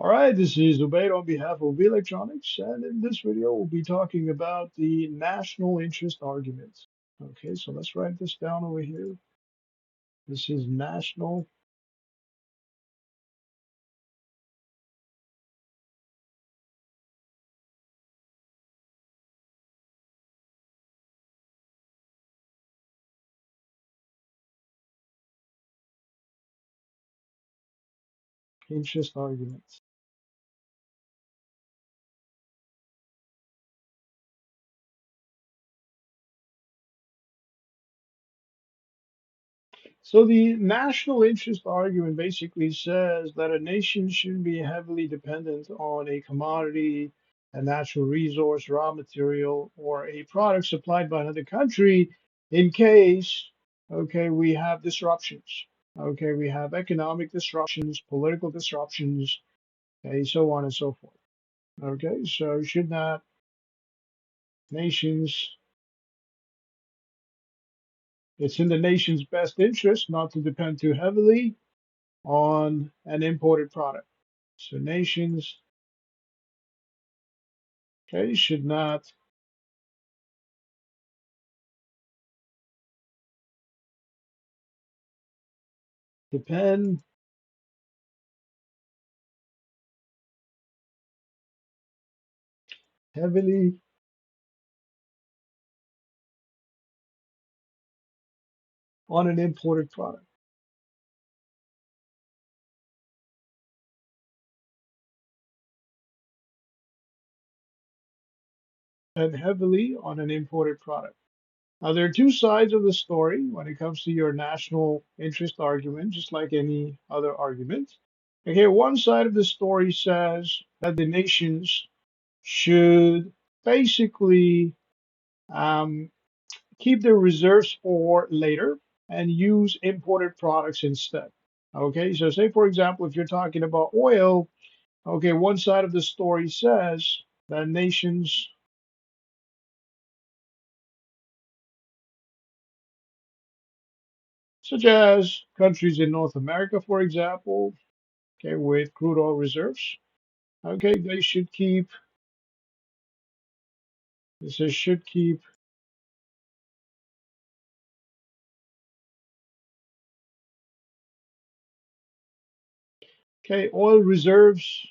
All right, this is Ubaid on behalf of Electronics, and in this video, we'll be talking about the national interest argument. Okay, so let's write this down over here. This is national interest argument. So the national interest argument basically says that a nation shouldn't be heavily dependent on a commodity, a natural resource, raw material, or a product supplied by another country in case, okay, we have disruptions. Okay, we have economic disruptions, political disruptions, okay, so on and so forth. Okay, so should not nations, it's in the nation's best interest not to depend too heavily on an imported product. So nations, okay, should not depend heavily on an imported product and heavily on an imported product. Now, there are two sides of the story when it comes to your national interest argument, just like any other argument. Okay, one side of the story says that the nations should basically um, keep their reserves for later and use imported products instead. Okay, so say for example, if you're talking about oil, okay, one side of the story says that nations, such as countries in North America, for example, okay, with crude oil reserves, okay, they should keep, this is should keep, okay, oil reserves,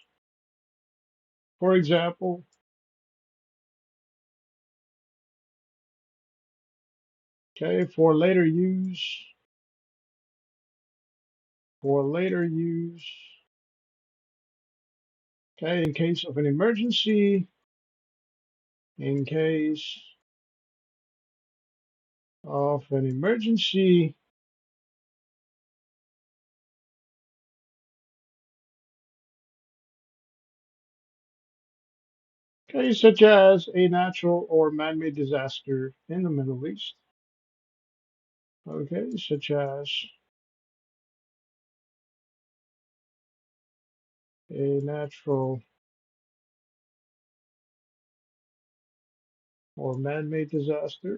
for example, okay, for later use, okay, in case of an emergency, in case of an emergency, okay, such as a natural or man-made disaster in the Middle East, okay, such as a natural or man-made disaster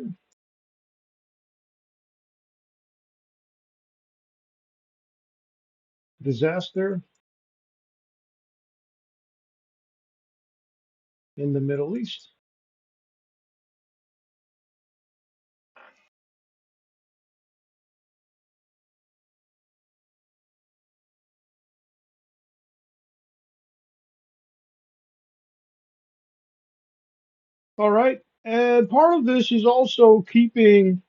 in the Middle East. All right, and part of this is also keeping,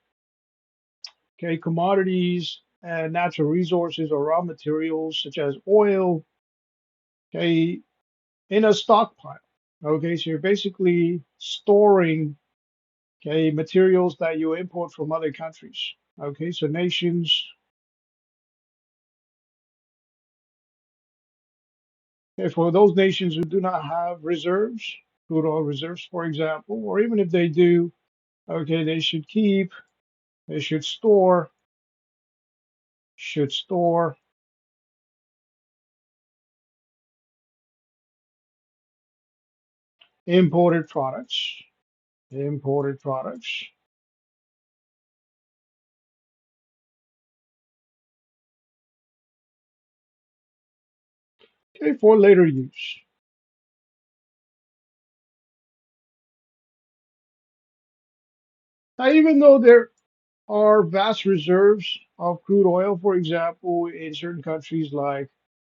okay, commodities and natural resources or raw materials such as oil, okay, in a stockpile. Okay, so you're basically storing, okay, materials that you import from other countries. Okay, so nations, okay, for those nations who do not have reserves, crude oil reserves, for example, or even if they do, okay, they should store imported products, imported products, okay, for later use. Now, even though there are vast reserves of crude oil, for example, in certain countries like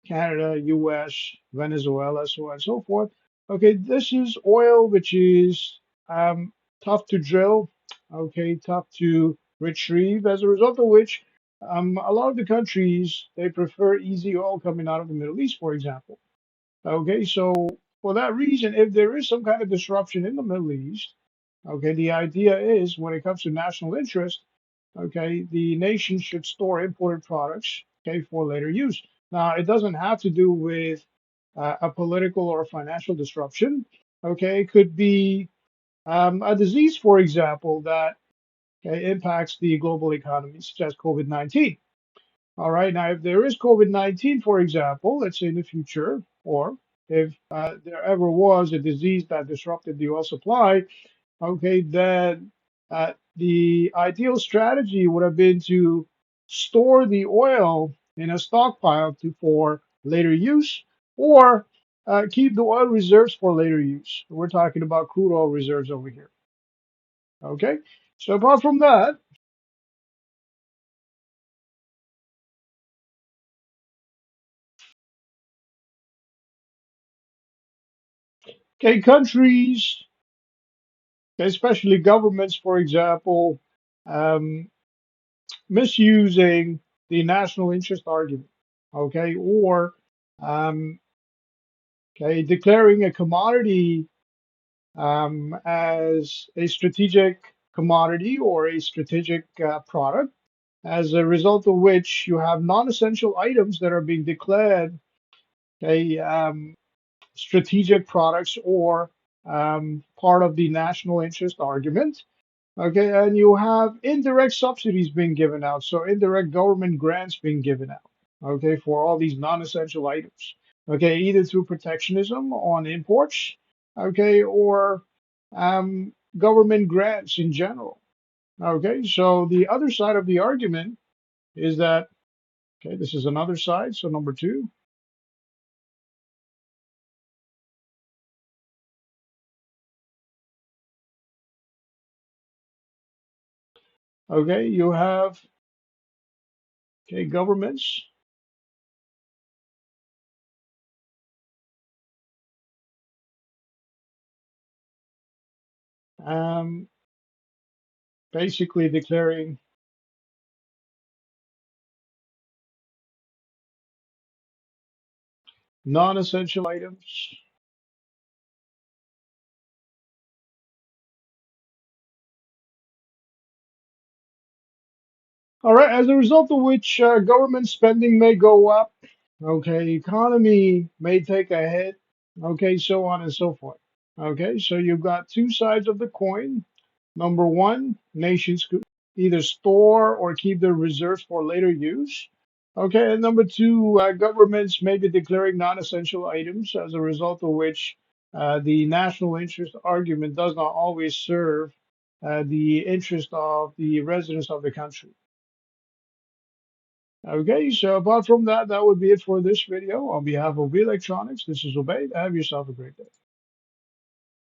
Canada, US, Venezuela, so on and so forth. Okay, this is oil which is tough to drill, okay, tough to retrieve, as a result of which a lot of the countries they prefer easy oil coming out of the Middle East, for example. Okay, so for that reason, if there is some kind of disruption in the Middle East, okay, the idea is when it comes to national interest, okay, the nation should store imported products, okay, for later use. Now, it doesn't have to do with a political or financial disruption. Okay, it could be a disease, for example, that okay, impacts the global economy, such as COVID-19. All right. Now, if there is COVID-19, for example, let's say in the future, or if there ever was a disease that disrupted the oil supply, okay, then the ideal strategy would have been to store the oil in a stockpile for later use, or keep the oil reserves for later use. We're talking about crude oil reserves over here. Okay. So apart from that, okay, countries, especially governments, for example, um, misusing the national interest argument, okay, or um, okay, declaring a commodity as a strategic commodity or a strategic product, as a result of which you have non-essential items that are being declared okay, strategic products or part of the national interest argument. Okay, and you have indirect subsidies being given out, so indirect government grants being given out, okay, for all these non-essential items, okay, either through protectionism on imports, okay, or government grants in general, okay. So the other side of the argument is that, okay, this is another side, so number two, okay, you have, okay, governments um, basically declaring non-essential items. All right, as a result of which government spending may go up, okay, economy may take a hit, okay, so on and so forth. Okay, so you've got two sides of the coin. Number one, nations could either store or keep their reserves for later use. Okay, and number two, governments may be declaring non-essential items, as a result of which the national interest argument does not always serve the interest of the residents of the country. Okay, so apart from that, that would be it for this video. On behalf of V Electronics, this is Obey. Have yourself a great day.